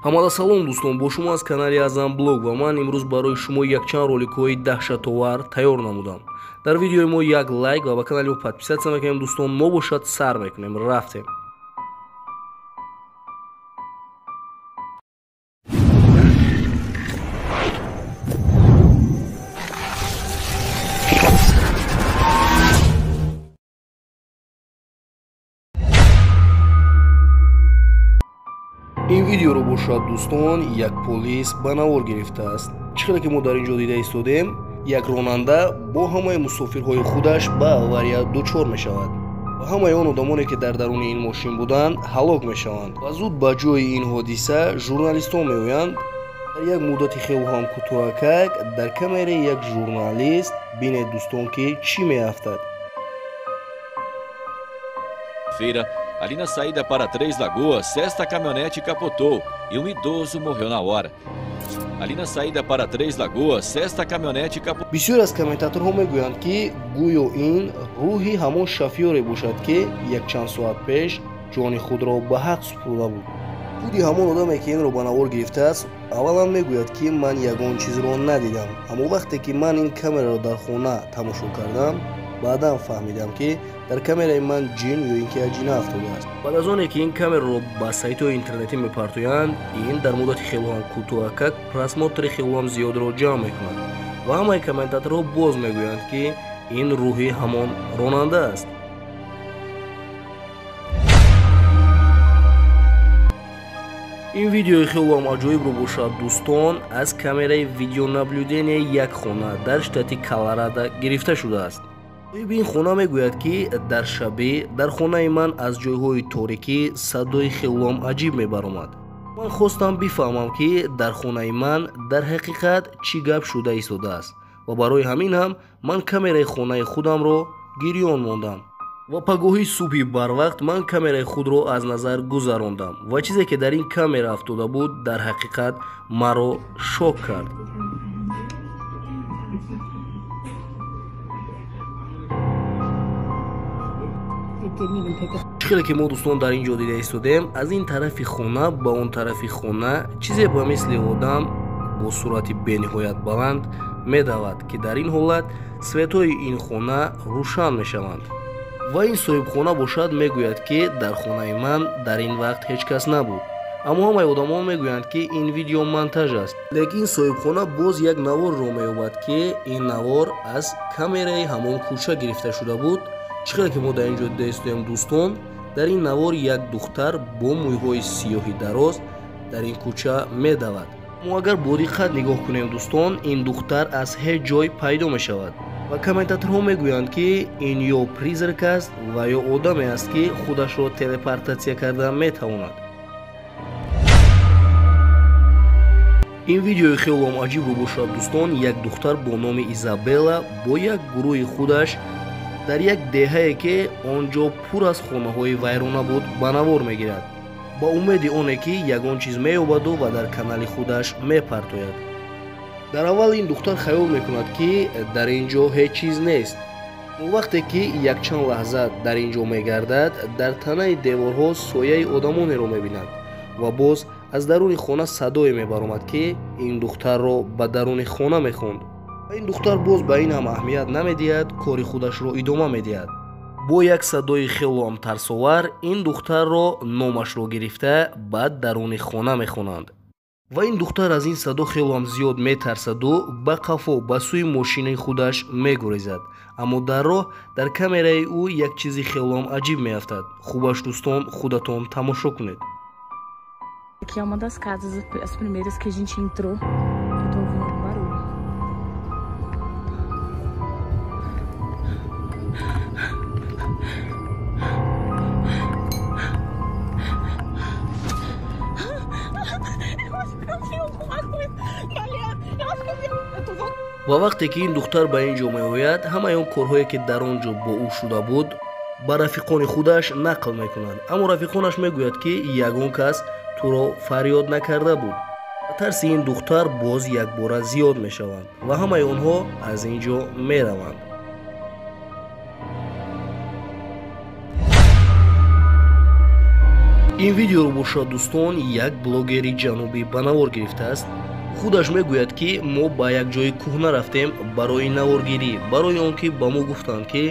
ҳамада салом дӯстон, бо шумо аз канали Азам блог ва ман имрӯз барои шумо якчанд роликҳои даҳшатовар тайёр намудам. дар видеои мо як лайк ва ба канали мо подписатсия мекунем дӯстон, мо бошад сар мекунем. рафтем. ин видеоро бошад дӯстон, як полис ба навор гирифтааст. чӣ хеле ки мо дар ин ҷо дида истодем, як ронанда бо ҳамаи мусофирҳои худаш ба авария дучор мешавад ва ҳамаи он одамоне ки дар даруни ин мошин буданд ҳалок мешаванд ва зуд ба ҷои ин ҳодиса журналистон меоянд. дар як муддати хеле ҳам кӯтоҳакак дар камераи як журналист бинед дӯстон ки чӣ меафтад. Ali na saída para Três Lagoas, esta caminhonete capotou e um idoso morreu na hora. Ali na saída para Três Lagoas, esta caminhonete capotou. бисёр аз комментаторҳо мегӯянд ки гӯё ин рӯҳи ҳамон шофёре бошад ки якчанд соат пеш ҷони худро ба ҳақ супурда буд. худи ҳамон одаме ки инро ба навор гирифтааст аввалан мегӯяд ки ман ягон чизро надидам, аммо вақте ки ман ин камераро дар хона тамошо кардам, баъдан фаҳмидам ки дар камераи ман ҷин ё ин ки аҷина афтодааст. баъд аз оне ки ин камераро ба сайтҳои интернетӣ мепартоянд, ин дар муддати хелоҳам кӯтоҳакак просмотри хелоҳам зиёдро ҷамъ мекунад ва ҳамаи комментаторҳо боз мегӯянд ки ин рӯҳи ҳамон ронанда аст. ин видеои хелоҳам аҷоибро бошад дӯстон, аз камераи видеонаблюденияи як хона дар штати Колорадо гирифта шудааст. соҳиби ин хона мегӯяд ки дар шабе дар хонаи ман аз ҷойҳои торикӣ садои хелоҳам аҷиб мебаромад. ман хостам бифаҳмам ки дар хонаи ман дар ҳақиқат чӣ гап шуда истодааст ва барои ҳамин ҳам ман камераи хонаи худамро гирён мондам ва пагоҳи субҳи барвақт ман камераи худро аз назар гузарондам ва чизе ки дар ин камера афтода буд дар ҳақиқат маро шок кард. чӣ хеле ки мо дӯстон дар ин ҷо дида истодем, аз ин тарафи хона ба он тарафи хона чизе ба мисли одам бо сурати бениҳоят баланд медавад ки дар ин ҳолат светҳои ин хона рӯшан мешаванд ва ин соҳибхона бошад мегӯяд ки дар хонаи ман дар ин вақт ҳеҷ кас набуд, аммо ҳамаи одамон мегӯянд ки ин видео монтаж аст. лекин соҳибхона боз як наворро меёбад ки ин навор аз камераи ҳамон кӯча гирифта шуда буд. чӣ хеле ки мо дар ин ҷо дида истоем дӯстон, дар ин навор як духтар бо мӯйҳои сиёҳи дароз дар ин кӯча медавад. мо агар бодиққат нигоҳ кунем дӯстон, ин духтар аз ҳеҷ ҷой пайдо мешавад ва комментаторҳо мегӯянд ки ин ё призрак аст ва ё одаме аст ки худашро телепортатсия карда метавонад. ин видеои хелоҳам аҷибро бошад дӯстон, як духтар бо номи Изабелла бо як гурӯҳи худаш дар як деҳае ки он ҷо пур аз хонаҳои вайрона буд ба навор мегирад ба умеди оне ки ягон чиз меёбаду ва дар канали худаш мепартояд. дар аввал ин духтар хаёл мекунад ки дар ин ҷо ҳеҷ чиз нест, но вақте ки якчанд лаҳза дар ин ҷо мегардад, дар танаи деворҳо сояи одамонеро мебинад ва боз аз даруни хона садое мебаромад ки ин духтарро ба даруни хона мехонд. ин духтар боз ба ин ҳам аҳамият намедиҳад, кори худашро идома медиҳад. бо як садои хелоҳам тарсовар ин духтарро номашро гирифта баъд даруни хона мехонанд ва ин духтар аз ин садо хелоҳам зиёд метарсаду ба қафо ба сӯи мошинаи худаш мегурезад, аммо дар роҳ дар камераи ӯ як чизи хелоҳам аҷиб меафтад. хубаш дӯстон, худатон тамошо кунед. Aqui é uma das casas, as primeiras que a gente entrou. Eu tô ouvindo um barulho. ва вақте ки ин духтар ба ин ҷо меояд, ҳамаи он корҳое ки дар он ҷо бо ӯ шуда буд ба рафиқони худаш нақл мекунад, аммо рафиқонаш мегӯяд ки ягон кас туро фарёд накарда буд. ба тарси ин духтар боз якбора зиёд мешаванд ва ҳамаи онҳо аз ин ҷо мераванд. ин видеоро бошад дӯстон як блогери ҷанубӣ ба навор гирифтааст. худаш мегӯяд ки мо ба як ҷои кӯҳна рафтем барои наворгирӣ, барои он ки ба мо гуфтанд ки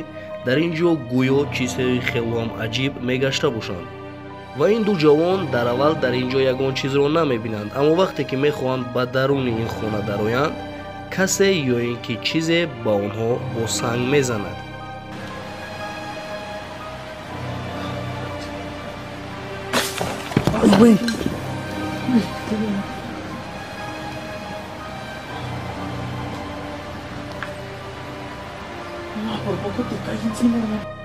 дар ин ҷо гӯё чизҳои хелоам аҷиб мегашта бошанд. ва ин ду ҷавон дар аввал дар ин ҷо ягон чизро намебинанд, аммо вақте ки мехоҳанд ба даруни ин хона дароянд, касе ё ин ки чизе ба онҳо бо санг мезанад.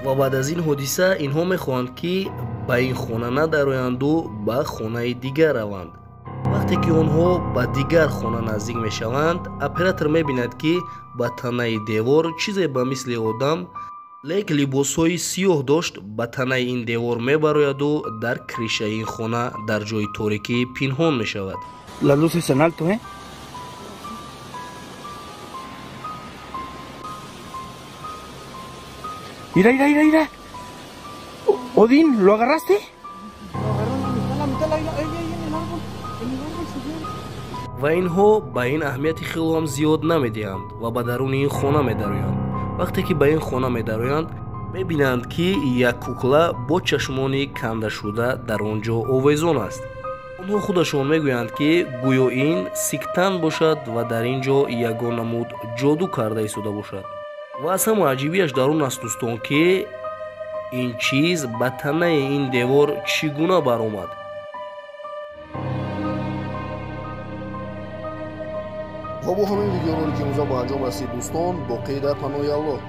ва баъд аз ин ҳодиса инҳо мехоҳанд ки ба ин хона надароянду ба хонаи дигар раванд. вақте ки онҳо ба дигар хона наздик мешаванд, оператор мебинад ки ба танаи девор чизе ба мисли одам лек либосҳои сиёҳ дошт, ба танаи ин девор мебарояду дар кришаи ин хона дар ҷои торикӣ пинҳон мешавад. Mira, mira, mira, mira. Odín, ¿lo agarraste? Lo agarró en la mitad, ahí en el árbol, señor. ва инҳо ба ин аҳамияти хелоам зиёд намедиҳанд ва ба даруни ин хона медароянд. вақте ки ба ин хона медароянд, мебинанд ки як кукла бо чашмони кандашуда дар он ҷо овезон аст. онҳо худашон мегӯянд ки гӯё ин сиктан бошад ва дар ин ҷо ягон намуд ҷоду карда истода бошад. ва аз ҳама аҷибияш дар он аст дӯстон ки ин чиз ба танаи ин девор чӣ гуна баромад. ва бо ҳамин видеорои ки имрӯза ба анҷом расид дӯстон, боқӣ дар паноҳи Аллоҳ.